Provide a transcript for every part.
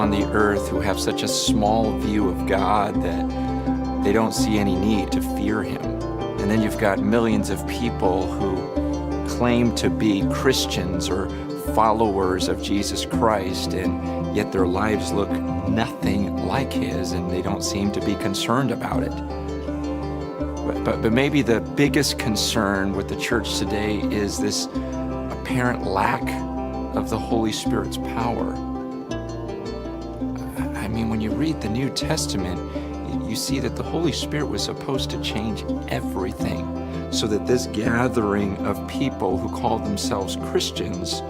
on the earth who have such a small view of God that they don't see any need to fear him. And then you've got millions of people who claim to be Christians or followers of Jesus Christ, and yet their lives look nothing like his, and they don't seem to be concerned about it. But maybe the biggest concern with the church today is this apparent lack of the Holy Spirit's power. I mean, when you read the New Testament, you see that the Holy Spirit was supposed to change everything so that this gathering of people who called themselves Christians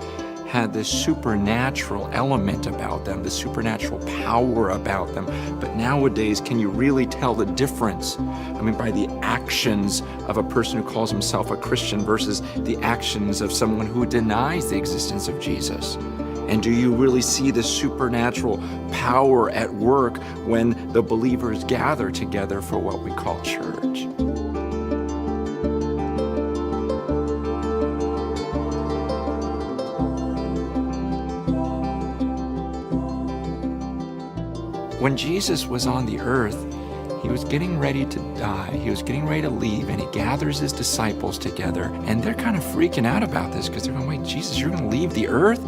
had this supernatural element about them, the supernatural power about them. But nowadays, can you really tell the difference? I mean, by the actions of a person who calls himself a Christian versus the actions of someone who denies the existence of Jesus. And do you really see the supernatural power at work when the believers gather together for what we call church? When Jesus was on the earth, he was getting ready to die. He was getting ready to leave, and he gathers his disciples together, and they're kind of freaking out about this because they're going, wait, Jesus, you're going to leave the earth?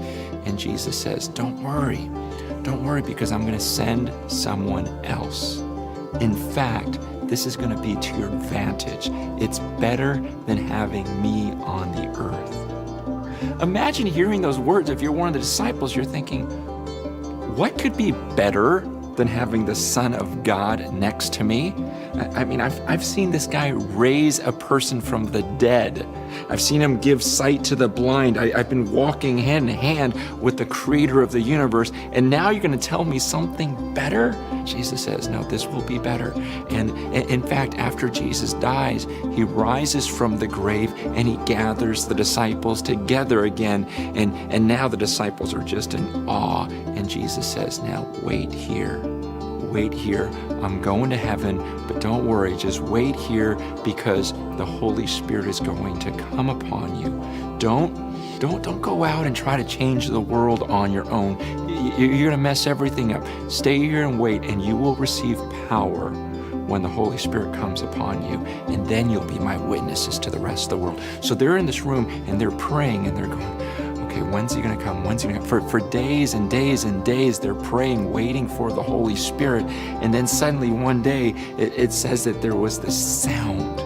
And Jesus says, don't worry, because I'm going to send someone else. In fact, this is going to be to your advantage. It's better than having me on the earth. Imagine hearing those words. If you're one of the disciples, you're thinking, what could be better than having the Son of God next to me? I mean, I've seen this guy raise a person from the dead. I've seen him give sight to the blind. I've been walking hand in hand with the creator of the universe, and now you're going to tell me something better? Jesus says, no, this will be better. And in fact, after Jesus dies, he rises from the grave and he gathers the disciples together again. And now the disciples are just in awe. And Jesus says, now wait here. Wait here. I'm going to heaven, but don't worry, just wait here because the Holy Spirit is going to come upon you. Don't go out and try to change the world on your own. You're going to mess everything up. Stay here and wait, and you will receive power when the Holy Spirit comes upon you, and then you'll be my witnesses to the rest of the world. So they're in this room, and they're praying, and they're going, okay, when's he going to come? When's he going to come? For days and days and days, they're praying, waiting for the Holy Spirit. And then suddenly one day, it says that there was this sound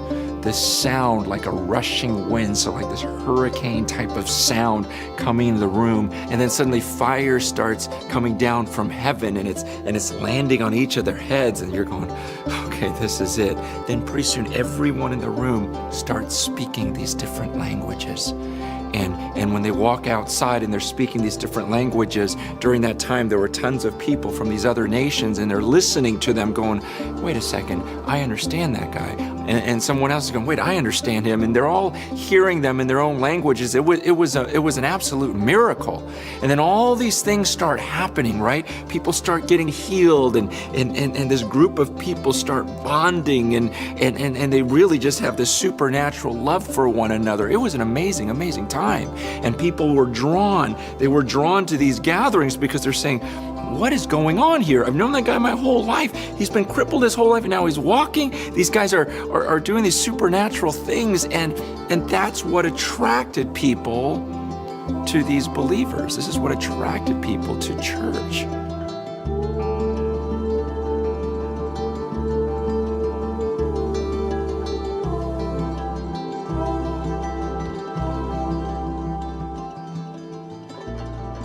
like a rushing wind, so like this hurricane type of sound coming into the room. And then suddenly fire starts coming down from heaven, and it's landing on each of their heads. And you're going, okay, this is it. Then pretty soon, everyone in the room starts speaking these different languages. And when they walk outside and they're speaking these different languages, during that time there were tons of people from these other nations, and they're listening to them going, wait a second, I understand that guy. And someone else is going, wait, I understand him. And they're all hearing them in their own languages. It was an absolute miracle. And then all these things start happening, right? People start getting healed, and this group of people start bonding, and they really just have this supernatural love for one another. It was an amazing, amazing time. And people were drawn. They were drawn to these gatherings because they're saying, what is going on here? I've known that guy my whole life. He's been crippled his whole life, and now he's walking. These guys are doing these supernatural things, and that's what attracted people to these believers. This is what attracted people to church.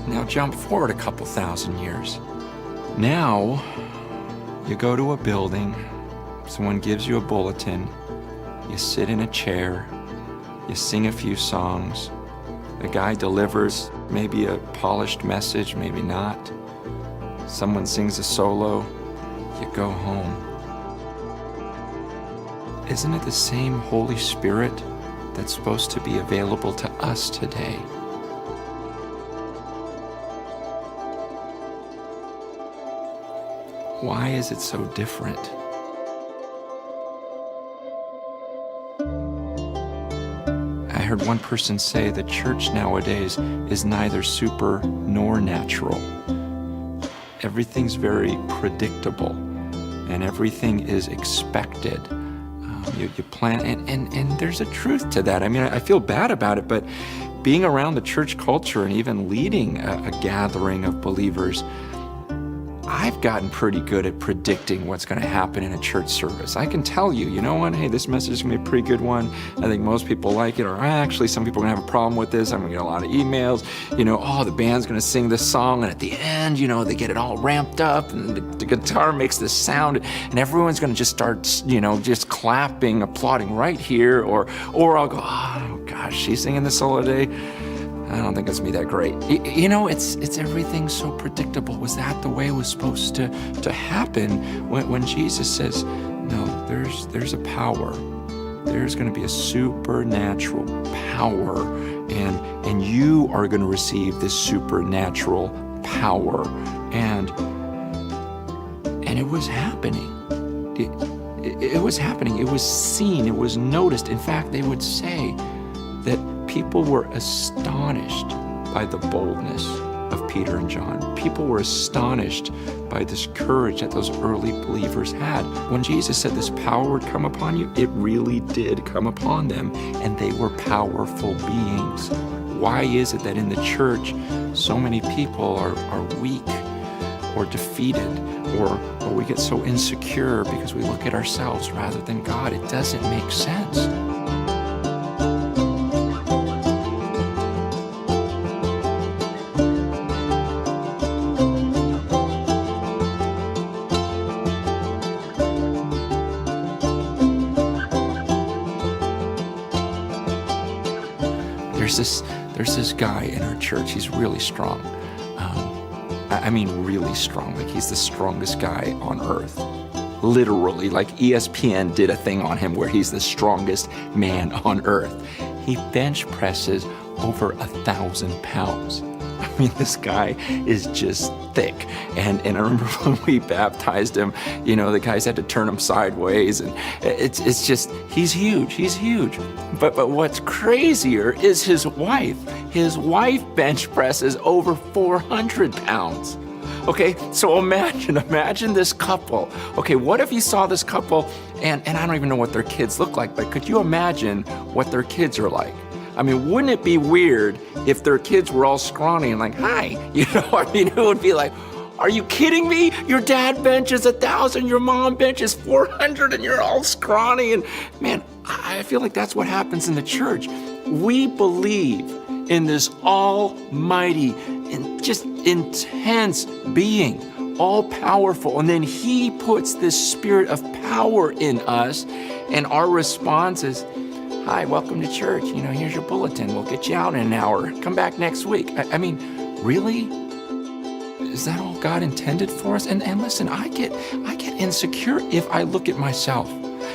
Now jump forward a couple thousand years. Now you go to a building, someone gives you a bulletin, you sit in a chair, you sing a few songs, the guy delivers maybe a polished message, maybe not. Someone sings a solo, you go home. Isn't it the same Holy Spirit that's supposed to be available to us today? Why is it so different? I heard one person say the church nowadays is neither super nor natural. everything's very predictable and everything is expected. You plan, and there's a truth to that. I mean, I feel bad about it, but being around the church culture and even leading a gathering of believers, I've gotten pretty good at predicting what's going to happen in a church service. I can tell you, you know what, hey, this message is going to be a pretty good one. I think most people like it, or actually some people are going to have a problem with this. I'm going to get a lot of emails, oh, the band's going to sing this song, and at the end, they get it all ramped up, and the guitar makes this sound, and everyone's going to just start, just clapping, applauding right here, or I'll go, oh gosh, she's singing the solo today. I don't think it's me that great. It's everything so predictable. Was that the way it was supposed to happen when Jesus says, no, there's a power. There's going to be a supernatural power, and you are going to receive this supernatural power. And it was happening. It was happening. It was seen. It was noticed. In fact, they would say that people were astonished by the boldness of Peter and John. People were astonished by this courage that those early believers had. When Jesus said this power would come upon you, it really did come upon them, and they were powerful beings. Why is it that in the church so many people are weak or defeated, or we get so insecure because we look at ourselves rather than God? It doesn't make sense. There's this guy in our church. He's really strong. I mean, really strong. Like, he's the strongest guy on earth. Literally, like ESPN did a thing on him where he's the strongest man on earth. He bench presses over 1,000 pounds. I mean, this guy is just thick. And I remember when we baptized him, the guys had to turn him sideways, and it's just, he's huge. But what's crazier is his wife. His wife bench presses over 400 pounds. Okay, so imagine this couple. Okay, what if you saw this couple, and I don't even know what their kids look like, but could you imagine what their kids are like? I mean, wouldn't it be weird if their kids were all scrawny and like, hi? It would be like, are you kidding me? Your dad benches 1,000, your mom benches 400, and you're all scrawny. And man, I feel like that's what happens in the church. We believe in this almighty and just intense being, all powerful. And then he puts this spirit of power in us, and our response is, hi, welcome to church. Here's your bulletin. We'll get you out in an hour. Come back next week. I mean, really? Is that all God intended for us? And listen, I get insecure if I look at myself.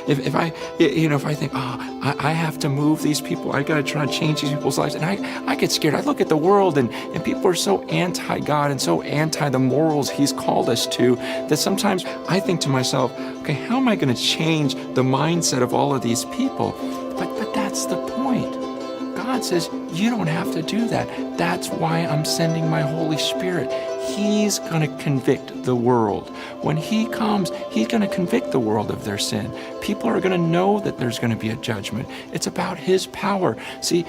If I think, I have to move these people. I got to try and change these people's lives. And I get scared. I look at the world, and people are so anti-God and so anti the morals he's called us to, that sometimes I think to myself, okay, how am I going to change the mindset of all of these people? But that's the point. God says, you don't have to do that. That's why I'm sending my Holy Spirit. He's going to convict the world. When he comes, he's going to convict the world of their sin. People are going to know that there's going to be a judgment. It's about his power. See,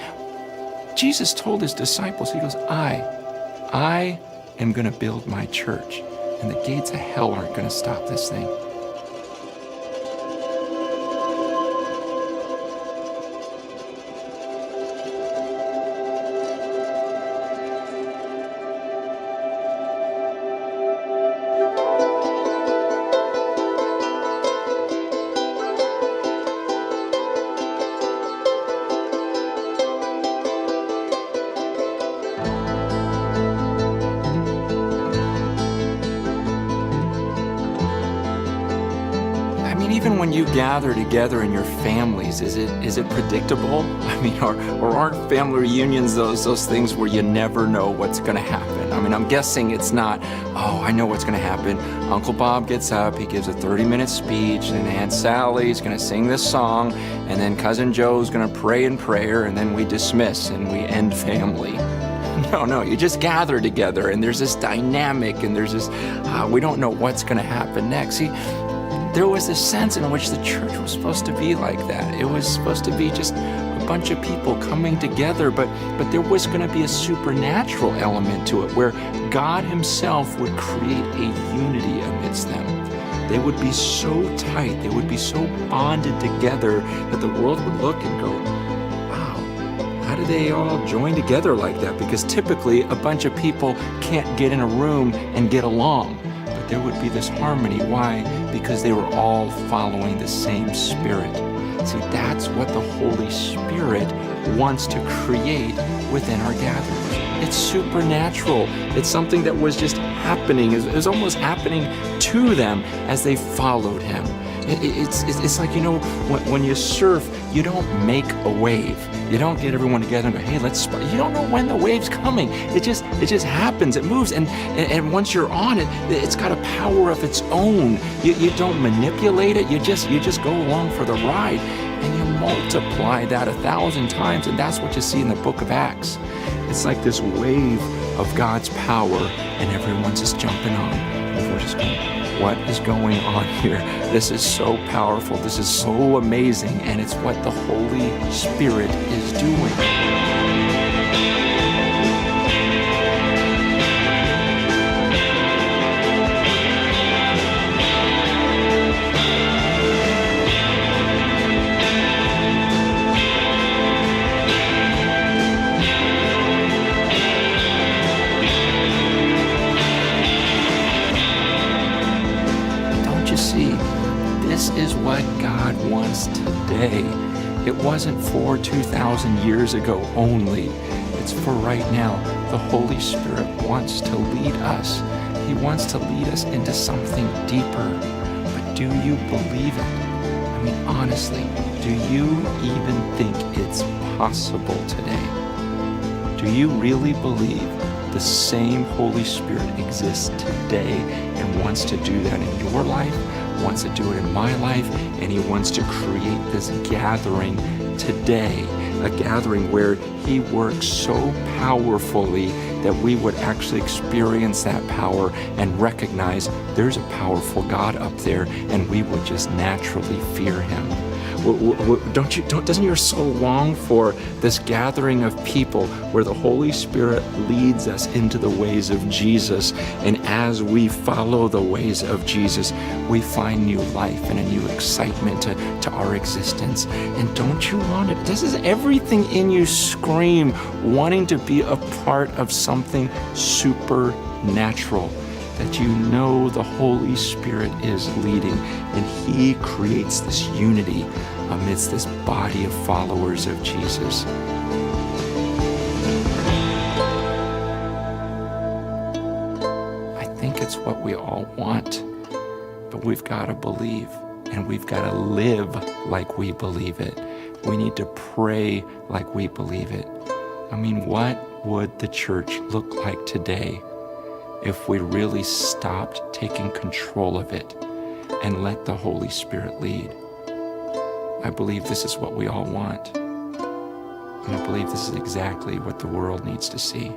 Jesus told his disciples, he goes, I am going to build my church, and the gates of hell aren't going to stop this thing. Even when you gather together in your families, is it predictable? I mean, or aren't family reunions those things where you never know what's going to happen? I mean, I'm guessing it's not, I know what's going to happen. Uncle Bob gets up, he gives a 30-minute speech, and Aunt Sally's going to sing this song, and then Cousin Joe's going to pray in prayer, and then we dismiss and we end family. No, you just gather together, and there's this dynamic, and there's this, we don't know what's going to happen next. See, there was this sense in which the church was supposed to be like that. It was supposed to be just a bunch of people coming together, but there was going to be a supernatural element to it, where God himself would create a unity amidst them. They would be so tight, they would be so bonded together that the world would look and go, wow, how do they all join together like that? Because typically a bunch of people can't get in a room and get along. But there would be this harmony. Why? Because they were all following the same Spirit. See, that's what the Holy Spirit wants to create within our gatherings. It's supernatural. It's something that was just happening. It was almost happening to them as they followed him. It's like, when you surf, you don't make a wave. You don't get everyone together and go, hey, let's. You don't know when the wave's coming. It just happens. It moves, and once you're on it, it's got a power of its own. You don't manipulate it. You just go along for the ride, and you multiply that 1,000 times, and that's what you see in the book of Acts. It's like this wave of God's power, and everyone's just jumping on. And we're just going, what is going on here? This is so powerful. This is so amazing. And it's what the Holy Spirit is doing. See, this is what God wants today. It wasn't for 2,000 years ago only. It's for right now. The Holy Spirit wants to lead us. He wants to lead us into something deeper. But do you believe it? I mean, honestly, do you even think it's possible today? Do you really believe the same Holy Spirit exists today and wants to do that in your life, wants to do it in my life, and he wants to create this gathering today, a gathering where he works so powerfully that we would actually experience that power and recognize there's a powerful God up there, and we would just naturally fear him. Doesn't your soul long for this gathering of people where the Holy Spirit leads us into the ways of Jesus, and as we follow the ways of Jesus, we find new life and a new excitement to our existence? And don't you want it? Does everything in you scream wanting to be a part of something supernatural? That you know the Holy Spirit is leading, and he creates this unity amidst this body of followers of Jesus. I think it's what we all want, but we've got to believe, and we've got to live like we believe it. We need to pray like we believe it. I mean, what would the church look like today if we really stopped taking control of it and let the Holy Spirit lead? I believe this is what we all want. And I believe this is exactly what the world needs to see.